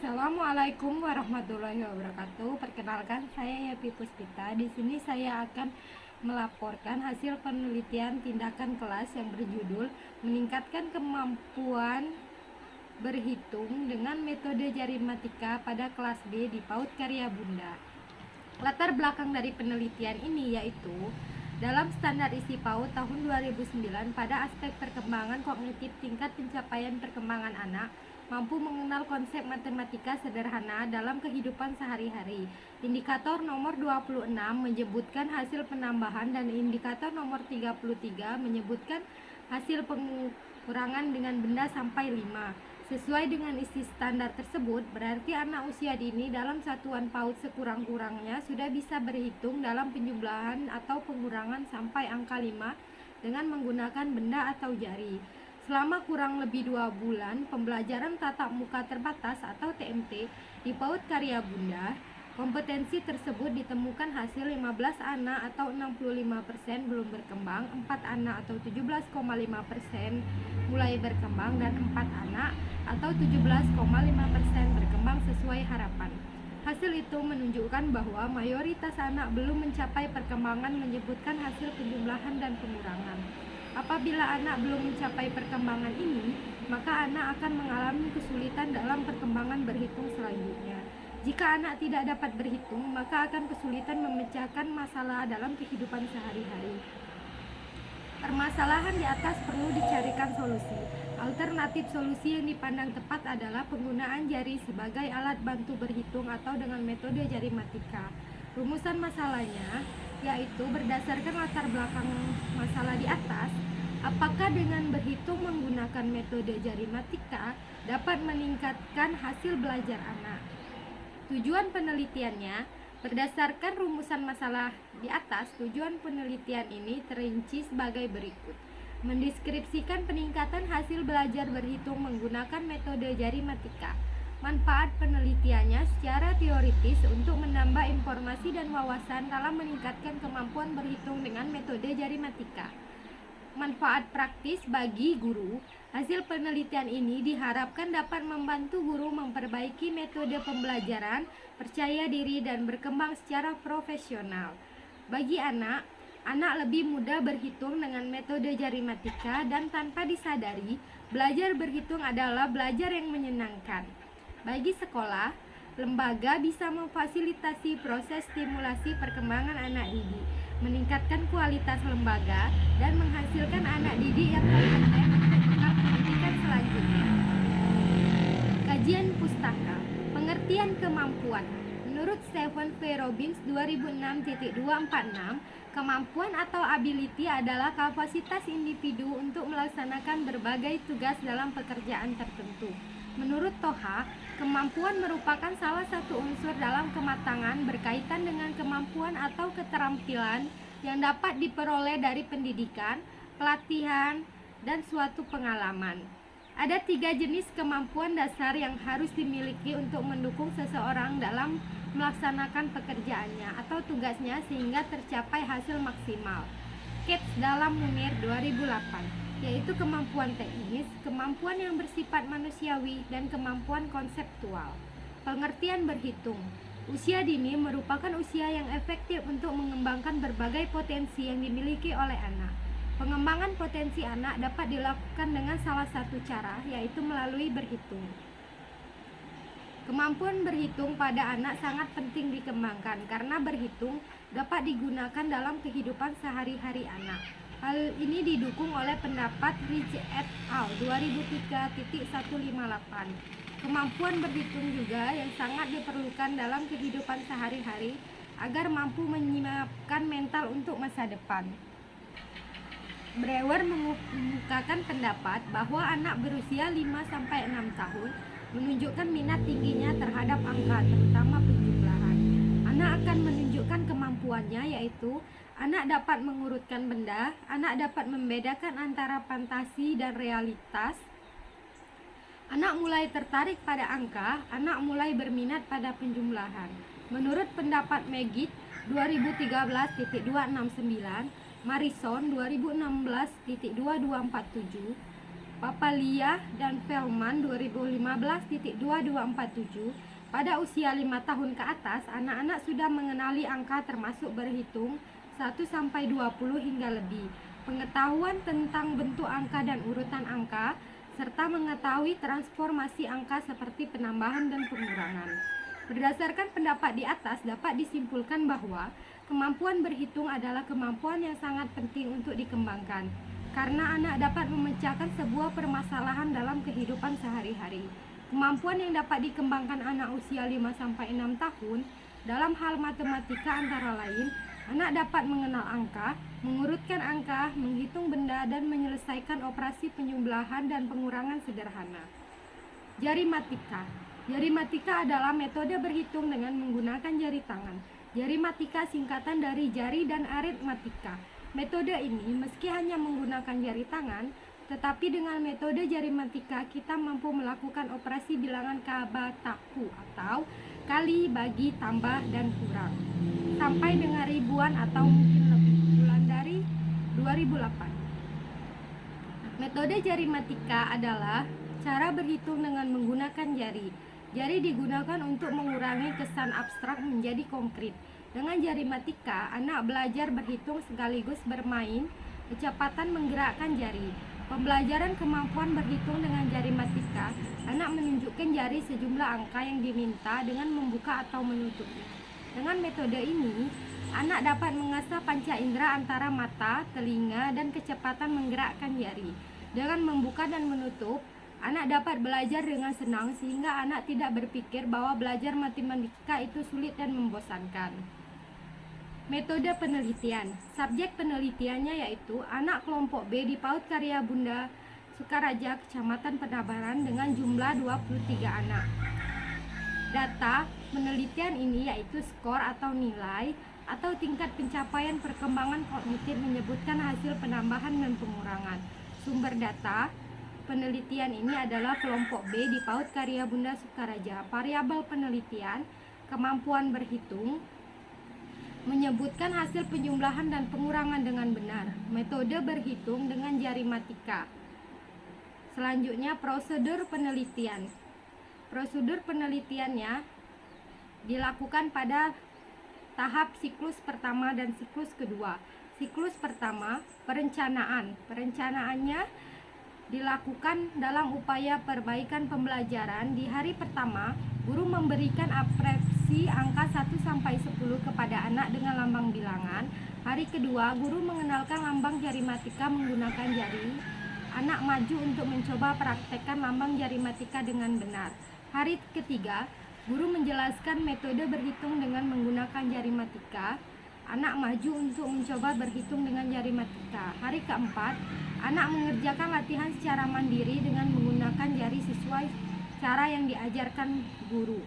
Assalamualaikum warahmatullahi wabarakatuh. Perkenalkan, saya Yapi Puspita. Di sini saya akan melaporkan hasil penelitian tindakan kelas yang berjudul meningkatkan kemampuan berhitung dengan metode jari matika pada kelas B di PAUD Karya Bunda. Latar belakang dari penelitian ini yaitu dalam standar isi PAUD tahun 2009 pada aspek perkembangan kognitif tingkat pencapaian perkembangan anak mampu mengenal konsep matematika sederhana dalam kehidupan sehari-hari. Indikator nomor 26 menyebutkan hasil penambahan dan indikator nomor 33 menyebutkan hasil pengurangan dengan benda sampai 5. Sesuai dengan isi standar tersebut, berarti anak usia dini dalam satuan PAUD sekurang-kurangnya sudah bisa berhitung dalam penjumlahan atau pengurangan sampai angka 5 dengan menggunakan benda atau jari. Selama kurang lebih 2 bulan pembelajaran tatap muka terbatas atau TMT di PAUD Karya Bunda, kompetensi tersebut ditemukan hasil 15 anak atau 65% belum berkembang, 4 anak atau 17,5% mulai berkembang, dan 4 anak atau 17,5% berkembang sesuai harapan. Hasil itu menunjukkan bahwa mayoritas anak belum mencapai perkembangan menyebutkan hasil penjumlahan dan pengurangan. Apabila anak belum mencapai perkembangan ini, maka anak akan mengalami kesulitan dalam perkembangan berhitung selanjutnya. Jika anak tidak dapat berhitung, maka akan kesulitan memecahkan masalah dalam kehidupan sehari-hari. Permasalahan di atas perlu dicarikan solusi. Alternatif solusi yang dipandang tepat adalah penggunaan jari sebagai alat bantu berhitung atau dengan metode jari matika. Rumusan masalahnya yaitu berdasarkan latar belakang masalah di atas, apakah dengan berhitung menggunakan metode jari matika dapat meningkatkan hasil belajar anak. Tujuan penelitiannya berdasarkan rumusan masalah di atas. Tujuan penelitian ini terinci sebagai berikut: mendeskripsikan peningkatan hasil belajar berhitung menggunakan metode jari matika. Manfaat penelitiannya secara teoritis untuk menambah informasi dan wawasan dalam meningkatkan kemampuan berhitung dengan metode jari matika. Manfaat praktis bagi guru. Hasil penelitian ini diharapkan dapat membantu guru memperbaiki metode pembelajaran, percaya diri, dan berkembang secara profesional. Bagi anak lebih mudah berhitung dengan metode jari matika, dan tanpa disadari, belajar berhitung adalah belajar yang menyenangkan. Bagi sekolah, lembaga bisa memfasilitasi proses stimulasi perkembangan anak didik, meningkatkan kualitas lembaga, dan menghasilkan anak didik yang kompeten untuk bekal pendidikan selanjutnya. Kajian pustaka, pengertian kemampuan. Menurut Stephen V. Robbins 2006.246, kemampuan atau ability adalah kapasitas individu untuk melaksanakan berbagai tugas dalam pekerjaan tertentu. Menurut Toha, kemampuan merupakan salah satu unsur dalam kematangan berkaitan dengan kemampuan atau keterampilan yang dapat diperoleh dari pendidikan, pelatihan, dan suatu pengalaman. Ada 3 jenis kemampuan dasar yang harus dimiliki untuk mendukung seseorang dalam melaksanakan pekerjaannya atau tugasnya sehingga tercapai hasil maksimal. Katz dalam Munir 2008, yaitu kemampuan teknis, kemampuan yang bersifat manusiawi, dan kemampuan konseptual. Pengertian berhitung. Usia dini merupakan usia yang efektif untuk mengembangkan berbagai potensi yang dimiliki oleh anak. Pengembangan potensi anak dapat dilakukan dengan salah satu cara, yaitu melalui berhitung. Kemampuan berhitung pada anak sangat penting dikembangkan karena berhitung dapat digunakan dalam kehidupan sehari-hari anak. Hal ini didukung oleh pendapat Rich et al. 2003.158. Kemampuan berhitung juga yang sangat diperlukan dalam kehidupan sehari-hari agar mampu menyiapkan mental untuk masa depan. Brewer mengemukakan pendapat bahwa anak berusia 5-6 tahun menunjukkan minat tingginya terhadap angka, terutama penjumlahan. Anak akan menunjukkan kemampuannya, yaitu anak dapat mengurutkan benda, anak dapat membedakan antara fantasi dan realitas, anak mulai tertarik pada angka, anak mulai berminat pada penjumlahan. Menurut pendapat Megid 2013.269, Marison 2016.2247, Papalia dan Feldman 2015.2247, pada usia 5 tahun ke atas, anak-anak sudah mengenali angka termasuk berhitung 1 sampai 20 hingga lebih, pengetahuan tentang bentuk angka dan urutan angka, serta mengetahui transformasi angka seperti penambahan dan pengurangan. Berdasarkan pendapat di atas, dapat disimpulkan bahwa kemampuan berhitung adalah kemampuan yang sangat penting untuk dikembangkan, karena anak dapat memecahkan sebuah permasalahan dalam kehidupan sehari-hari. Kemampuan yang dapat dikembangkan anak usia 5-6 tahun dalam hal matematika antara lain, anak dapat mengenal angka, mengurutkan angka, menghitung benda, dan menyelesaikan operasi penjumlahan dan pengurangan sederhana. Jarimatika. Jarimatika adalah metode berhitung dengan menggunakan jari tangan. Jarimatika singkatan dari jari dan aritmatika. Metode ini meski hanya menggunakan jari tangan, tetapi dengan metode jarimatika kita mampu melakukan operasi bilangan kabataku atau kali, bagi, tambah, dan kurang sampai dengan ribuan atau mungkin lebih. Bulan dari 2008. Metode jarimatika adalah cara berhitung dengan menggunakan jari. Jari digunakan untuk mengurangi kesan abstrak menjadi konkret. Dengan jarimatika, anak belajar berhitung sekaligus bermain kecepatan menggerakkan jari. Pembelajaran kemampuan berhitung dengan jarimatika, anak menunjukkan jari sejumlah angka yang diminta dengan membuka atau menutupnya. Dengan metode ini, anak dapat mengasah panca indera antara mata, telinga, dan kecepatan menggerakkan jari. Dengan membuka dan menutup, anak dapat belajar dengan senang sehingga anak tidak berpikir bahwa belajar matematika itu sulit dan membosankan. Metode penelitian. Subjek penelitiannya yaitu anak kelompok B di PAUD Karya Bunda Sukaraja, Kecamatan Penabaran dengan jumlah 23 anak. Data penelitian ini yaitu skor atau nilai atau tingkat pencapaian perkembangan kognitif menyebutkan hasil penambahan dan pengurangan. Sumber data penelitian ini adalah kelompok B di PAUD Karya Bunda Sukaraja. Variabel penelitian, kemampuan berhitung, menyebutkan hasil penjumlahan dan pengurangan dengan benar. Metode berhitung dengan jarimatika. Selanjutnya prosedur penelitian. Prosedur penelitiannya dilakukan pada tahap siklus pertama dan siklus kedua. Siklus pertama, perencanaan. Perencanaannya dilakukan dalam upaya perbaikan pembelajaran. Di hari pertama, guru memberikan apresi angka 1-10 kepada anak dengan lambang bilangan. Hari kedua, guru mengenalkan lambang jarimatika menggunakan jari. Anak maju untuk mencoba praktekkan lambang jarimatika dengan benar. Hari ketiga, guru menjelaskan metode berhitung dengan menggunakan jarimatika. Anak maju untuk mencoba berhitung dengan jarimatika. Hari keempat, anak mengerjakan latihan secara mandiri dengan menggunakan jari sesuai cara yang diajarkan guru.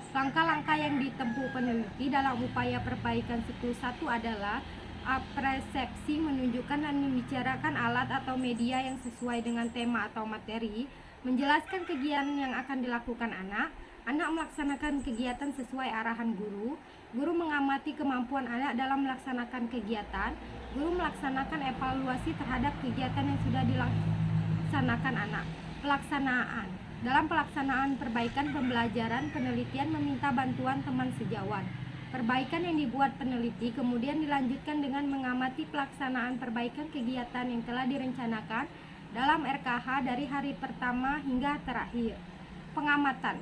Langkah-langkah yang ditempuh peneliti dalam upaya perbaikan siklus 1 adalah apresepsi, menunjukkan dan membicarakan alat atau media yang sesuai dengan tema atau materi, menjelaskan kegiatan yang akan dilakukan anak melaksanakan kegiatan sesuai arahan guru, guru mengamati kemampuan anak dalam melaksanakan kegiatan, guru melaksanakan evaluasi terhadap kegiatan yang sudah dilaksanakan anak. Pelaksanaan. Dalam pelaksanaan perbaikan pembelajaran, penelitian meminta bantuan teman sejawat. Perbaikan yang dibuat peneliti kemudian dilanjutkan dengan mengamati pelaksanaan perbaikan kegiatan yang telah direncanakan dalam RKH dari hari pertama hingga terakhir. Pengamatan.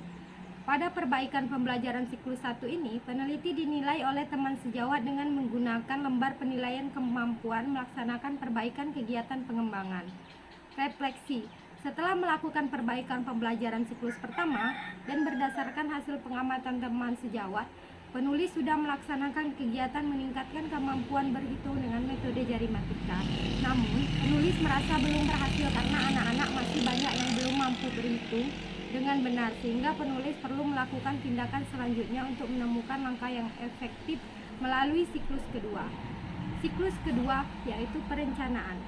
Pada perbaikan pembelajaran siklus 1 ini, peneliti dinilai oleh teman sejawat dengan menggunakan lembar penilaian kemampuan melaksanakan perbaikan kegiatan pengembangan. Refleksi. Setelah melakukan perbaikan pembelajaran siklus pertama dan berdasarkan hasil pengamatan teman sejawat, penulis sudah melaksanakan kegiatan meningkatkan kemampuan berhitung dengan metode jarimatika. Namun, penulis merasa belum berhasil karena anak-anak masih banyak yang belum mampu berhitung dengan benar, sehingga penulis perlu melakukan tindakan selanjutnya untuk menemukan langkah yang efektif melalui siklus kedua. Siklus kedua yaitu perencanaan.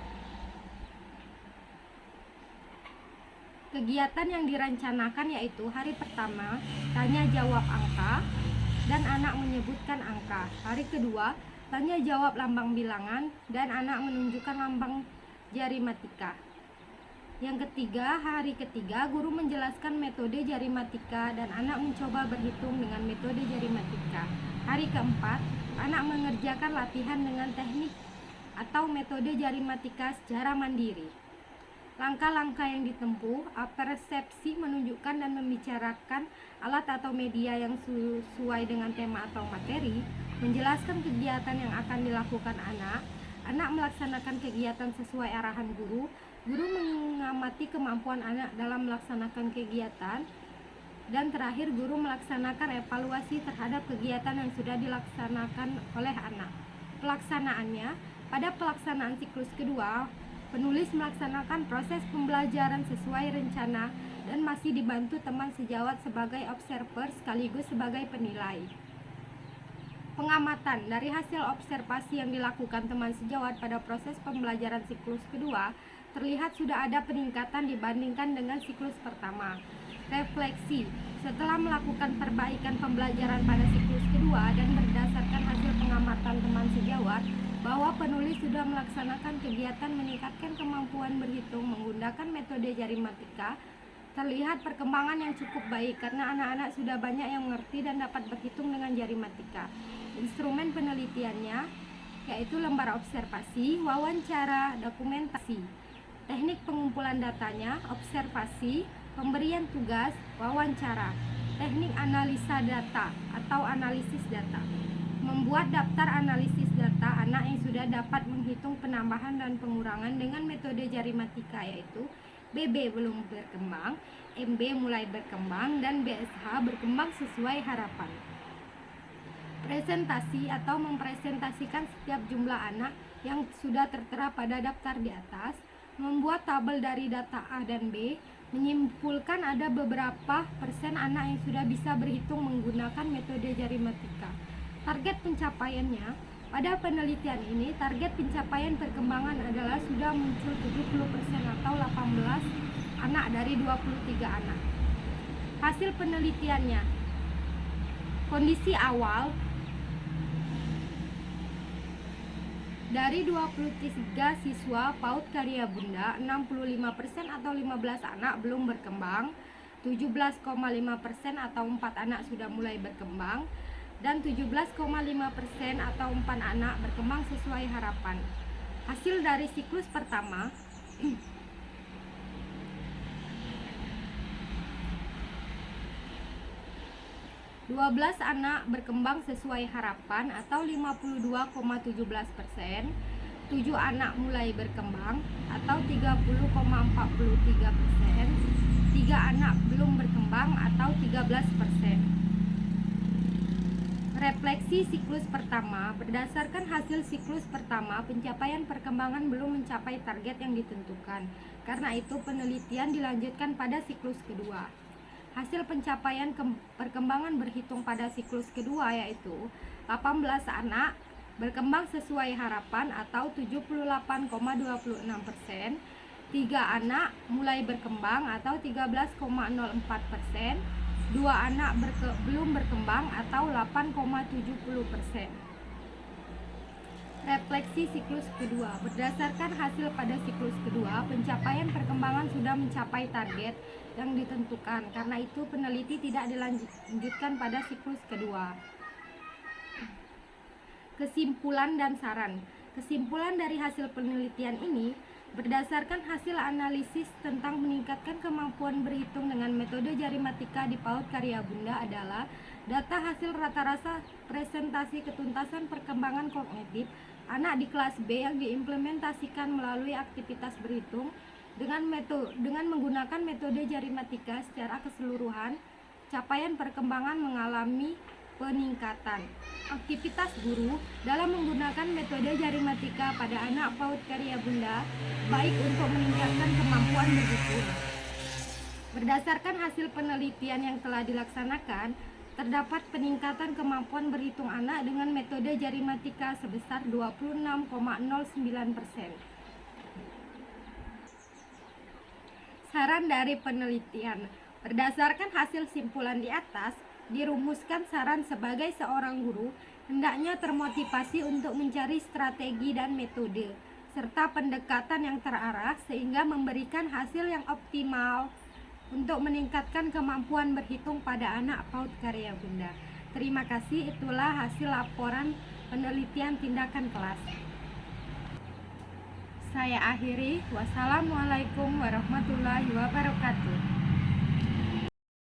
Kegiatan yang direncanakan yaitu hari pertama tanya jawab angka dan anak menyebutkan angka. Hari kedua tanya jawab lambang bilangan dan anak menunjukkan lambang jari matika. Yang ketiga, hari ketiga guru menjelaskan metode jari matika dan anak mencoba berhitung dengan metode jari matika. Hari keempat, anak mengerjakan latihan dengan teknik atau metode jari matika secara mandiri. Langkah-langkah yang ditempuh, persepsi menunjukkan dan membicarakan alat atau media yang sesuai dengan tema atau materi, menjelaskan kegiatan yang akan dilakukan anak melaksanakan kegiatan sesuai arahan guru mengamati kemampuan anak dalam melaksanakan kegiatan, dan terakhir guru melaksanakan evaluasi terhadap kegiatan yang sudah dilaksanakan oleh anak. Pelaksanaannya, pada pelaksanaan siklus kedua, penulis melaksanakan proses pembelajaran sesuai rencana dan masih dibantu teman sejawat sebagai observer sekaligus sebagai penilai. Pengamatan dari hasil observasi yang dilakukan teman sejawat pada proses pembelajaran siklus kedua, terlihat sudah ada peningkatan dibandingkan dengan siklus pertama. Refleksi, setelah melakukan perbaikan pembelajaran pada siklus kedua dan berdasarkan hasil pengamatan teman sejawat, bahwa penulis sudah melaksanakan kegiatan meningkatkan kemampuan berhitung menggunakan metode jari matika, terlihat perkembangan yang cukup baik karena anak-anak sudah banyak yang mengerti dan dapat berhitung dengan jari matika. Instrumen penelitiannya yaitu lembar observasi, wawancara, dokumentasi. Teknik pengumpulan datanya, observasi, pemberian tugas, wawancara. Teknik analisa data atau analisis data. Membuat daftar analisis data anak yang sudah dapat menghitung penambahan dan pengurangan dengan metode jari matika, yaitu BB belum berkembang, MB mulai berkembang, dan BSH berkembang sesuai harapan. Presentasi atau mempresentasikan setiap jumlah anak yang sudah tertera pada daftar di atas, membuat tabel dari data A dan B, menyimpulkan ada beberapa persen anak yang sudah bisa berhitung menggunakan metode jari matika. Target pencapaiannya, pada penelitian ini target pencapaian perkembangan adalah sudah muncul 70% atau 18 anak dari 23 anak. Hasil penelitiannya, kondisi awal dari 23 siswa PAUD Karya Bunda, 65% atau 15 anak belum berkembang, 17,5% atau 4 anak sudah mulai berkembang, dan 17,5% atau 4 anak berkembang sesuai harapan. Hasil dari siklus pertama, 12 anak berkembang sesuai harapan atau 52,17%, 7 anak mulai berkembang atau 30,43%, 3 anak belum berkembang atau 13%. Refleksi siklus pertama, berdasarkan hasil siklus pertama, pencapaian perkembangan belum mencapai target yang ditentukan. Karena itu penelitian dilanjutkan pada siklus kedua. Hasil pencapaian perkembangan berhitung pada siklus kedua yaitu 18 anak berkembang sesuai harapan atau 78,26%, 3 anak mulai berkembang atau 13,04%, 2 anak belum berkembang atau 8,70%. Refleksi siklus kedua, berdasarkan hasil pada siklus kedua, pencapaian perkembangan sudah mencapai target yang ditentukan. Karena itu peneliti tidak dilanjutkan pada siklus kedua. Kesimpulan dan saran. Kesimpulan dari hasil penelitian ini, berdasarkan hasil analisis tentang meningkatkan kemampuan berhitung dengan metode jari matika di PAUD Karya Bunda adalah data hasil rata-rata presentasi ketuntasan perkembangan kognitif anak di kelas B yang diimplementasikan melalui aktivitas berhitung dengan menggunakan metode jari matika secara keseluruhan. Capaian perkembangan mengalami peningkatan. Aktivitas guru dalam menggunakan metode jari matika pada anak PAUD Karya Bunda baik untuk meningkatkan kemampuan berhitung. Berdasarkan hasil penelitian yang telah dilaksanakan, terdapat peningkatan kemampuan berhitung anak dengan metode jari matika sebesar 26,09%. Saran dari penelitian. Berdasarkan hasil simpulan di atas, dirumuskan saran sebagai seorang guru hendaknya termotivasi untuk mencari strategi dan metode serta pendekatan yang terarah sehingga memberikan hasil yang optimal untuk meningkatkan kemampuan berhitung pada anak PAUD karya Bunda. Terima kasih, itulah hasil laporan penelitian tindakan kelas. Saya akhiri. Wassalamualaikum warahmatullahi wabarakatuh.